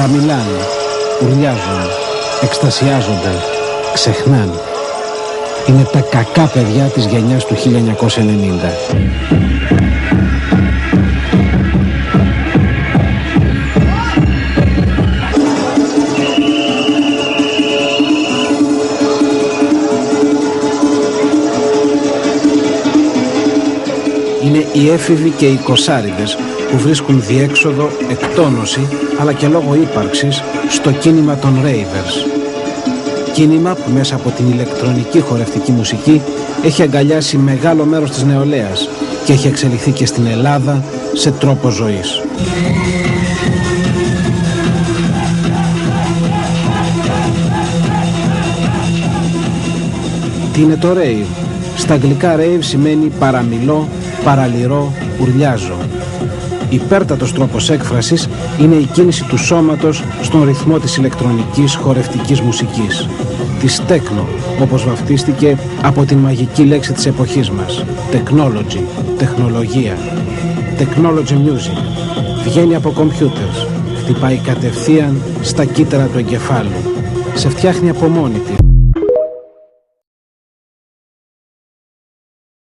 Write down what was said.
Παραμιλάνε, ουρλιάζουν, εκστασιάζονται, ξεχνάνε. Είναι τα κακά παιδιά της γενιάς του 1990. Είναι οι έφηβοι και οι κοσάριδες που βρίσκουν διέξοδο, εκτόνωση, αλλά και λόγω ύπαρξης στο κίνημα των ravers. Κίνημα που μέσα από την ηλεκτρονική χορευτική μουσική έχει αγκαλιάσει μεγάλο μέρος της νεολαίας και έχει εξελιχθεί και στην Ελλάδα σε τρόπο ζωής. Τι είναι το rave? Στα αγγλικά rave σημαίνει παραμιλώ, παραλυρώ, ουρλιάζω. Υπέρτατος τρόπος έκφρασης είναι η κίνηση του σώματος στον ρυθμό της ηλεκτρονικής χορευτικής μουσικής. Της techno, όπως βαφτίστηκε από την μαγική λέξη της εποχής μας. Technology, τεχνολογία. Technology music. Βγαίνει από computers. Χτυπάει κατευθείαν στα κύτταρα του εγκεφάλου. Σε φτιάχνει από μόνη της.